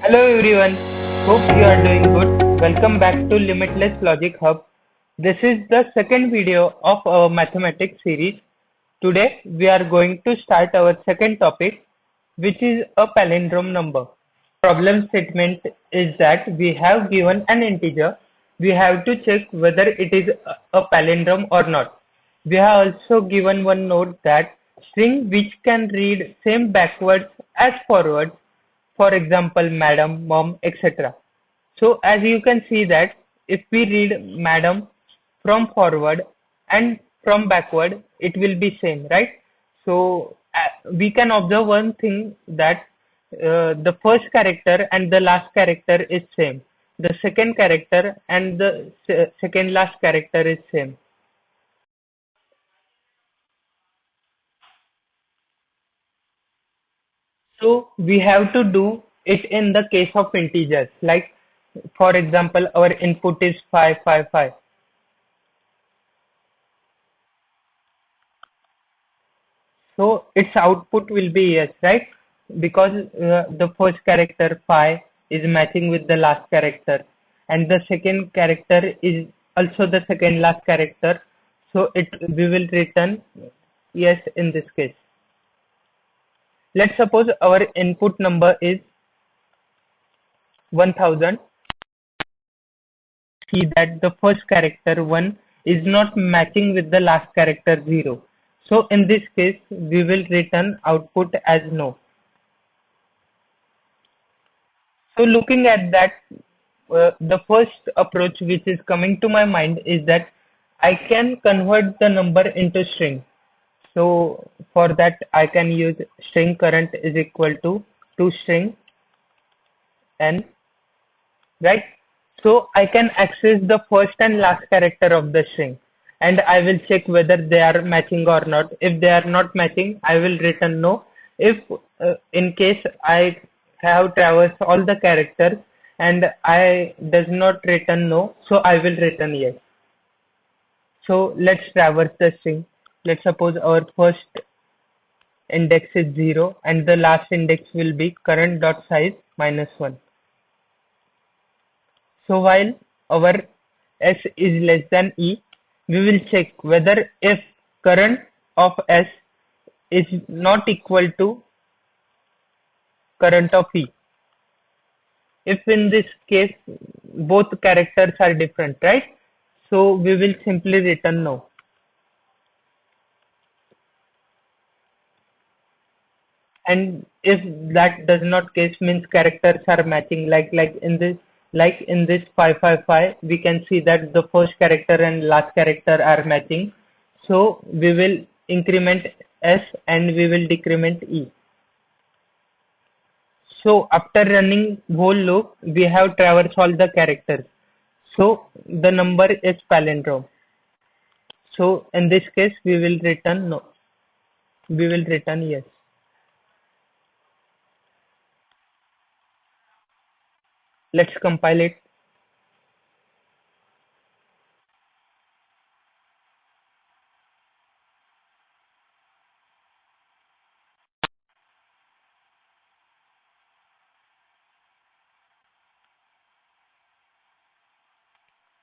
Hello everyone, hope you are doing good. Welcome back to Limitless Logic Hub. This is the second video of our mathematics series. Today we are going to start our second topic, which is a palindrome number. Problem statement is that we have given an integer. We have to check whether it is a palindrome or not. We have also given one note that string which can read same backwards as forwards, for example, madam, mom, etc. So as you can see that if we read madam from forward and from backward, it will be same, right? So we can observe one thing that the first character and the last character is same. The second character and the second last character is same. So we have to do it in the case of integers. Like for example, our input is 555. So its output will be yes, right? Because the first character phi is matching with the last character, and the second character is also the second last character. So it we will return yes in this case. Let's suppose our input number is 1000. See that the first character 1 is not matching with the last character 0. So in this case, we will return output as no. So looking at that, the first approach which is coming to my mind is that I can convert the number into string. So for that, I can use string current is equal to string n, right? So I can access the first and last character of the string, and I will check whether they are matching or not. If they are not matching, I will return no. If in case I have traversed all the characters and I does not return no, so I will return yes. So let's traverse the string. Let's suppose our first index is 0 and the last index will be current dot size -1. So while our S is less than E, we will check whether if current of S is not equal to current of E. If in this case both characters are different, right? So we will simply return no. And if that does not case means characters are matching like in this 555 we can see that the first character and last character are matching, so we will increment s and we will decrement e. So after running whole loop we have traversed all the characters, so the number is palindrome. So in this case we will return no, we will return yes. Let's compile it.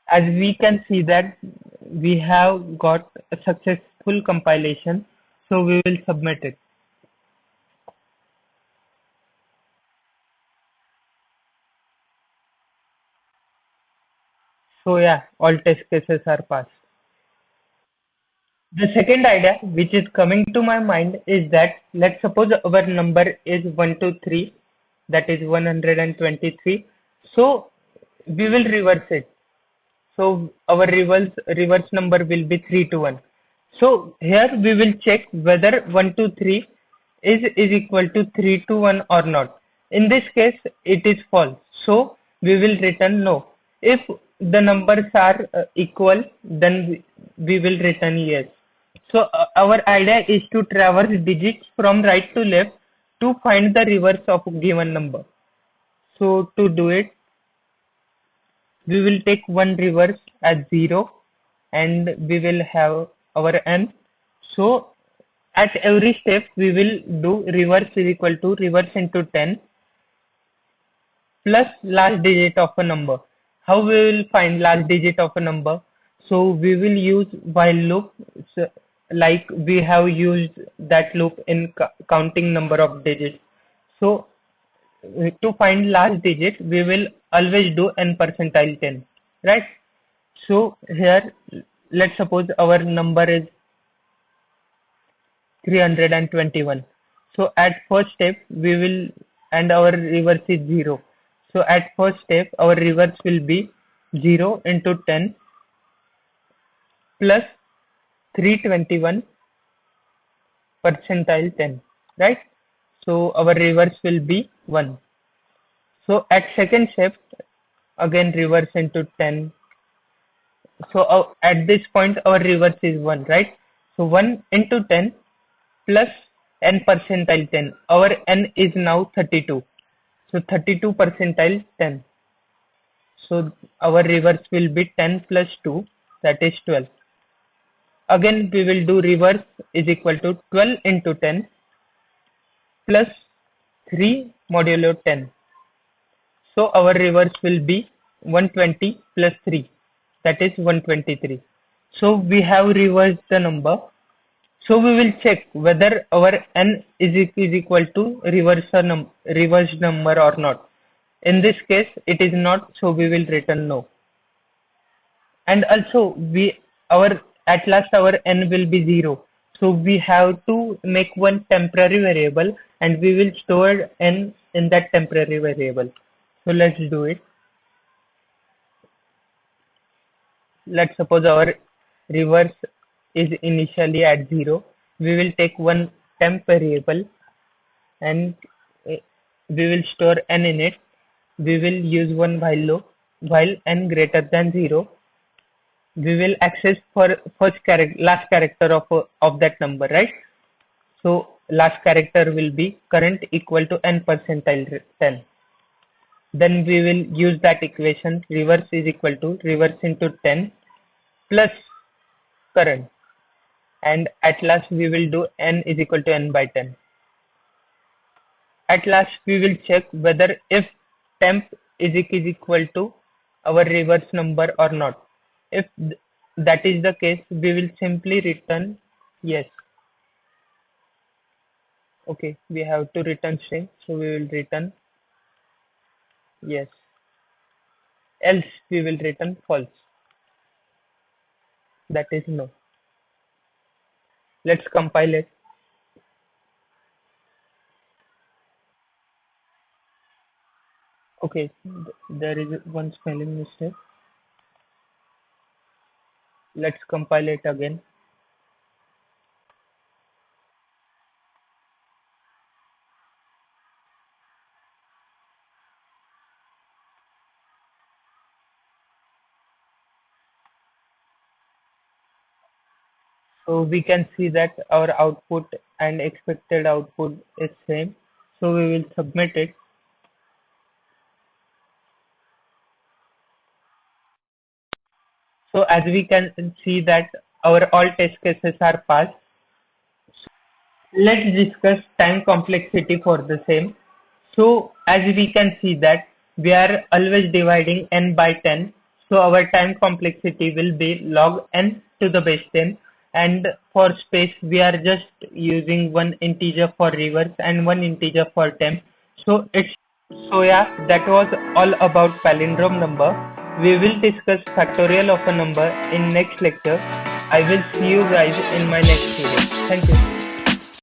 As we can see that we have got a successful compilation, so we will submit it. So yeah, all test cases are passed. The second idea which is coming to my mind is that let's suppose our number is 123, that is 123. So we will reverse it. So our reverse number will be 321. So here we will check whether 123 is equal to 321 or not. In this case, it is false. So we will return no. If the numbers are equal, then we will return yes. So our idea is to traverse digits from right to left to find the reverse of a given number. So to do it, we will take one reverse as 0 and we will have our n. So at every step we will do reverse is equal to reverse into 10 plus last digit of a number. How we will find last digit of a number? So we will use while loop, so like we have used that loop in counting number of digits. So to find last digit, we will always do n percentile 10, right? So here, let's suppose our number is 321. So at first step, we will, and our reverse is 0. So at first step, our reverse will be 0 into 10 plus 321 percentile 10, right? So our reverse will be 1. So at second step, again reverse into 10. So at this point, our reverse is 1, right? So 1 into 10 plus n percentile 10. Our n is now 32. So 32 percentile 10. So our reverse will be 10 plus 2, that is 12. Again, we will do reverse is equal to 12 into 10 plus 3 modulo 10. So our reverse will be 120 plus 3, that is 123. So we have reversed the number. So we will check whether our n is equal to reversed number or not. In this case, it is not, so we will return no. And also at last our n will be 0. So we have to make one temporary variable and we will store n in that temporary variable. So let's do it. Let's suppose our reverse is initially at 0. We will take one temp variable and we will store n in it. We will use one while loop. While n greater than 0, we will access for last character of that number, right? So last character will be current equal to n percentile 10. Then we will use that equation, reverse is equal to reverse into 10 plus current, and at last we will do n is equal to n by 10. At last we will check whether if temp is equal to our reverse number or not. If that is the case, we will simply return yes. Okay, we have to return string, so we will return yes. Else we will return false. That is no. Let's compile it. Okay, there is one spelling mistake. Let's compile it again. So we can see that our output and expected output is same. So we will submit it. So as we can see that our all test cases are passed. Let's discuss time complexity for the same. So as we can see that we are always dividing n by 10. So our time complexity will be log n to the base 10. And for space, we are just using one integer for reverse and one integer for temp. So yeah, that was all about palindrome number. We will discuss factorial of a number in next lecture. I will see you guys in my next video. Thank you.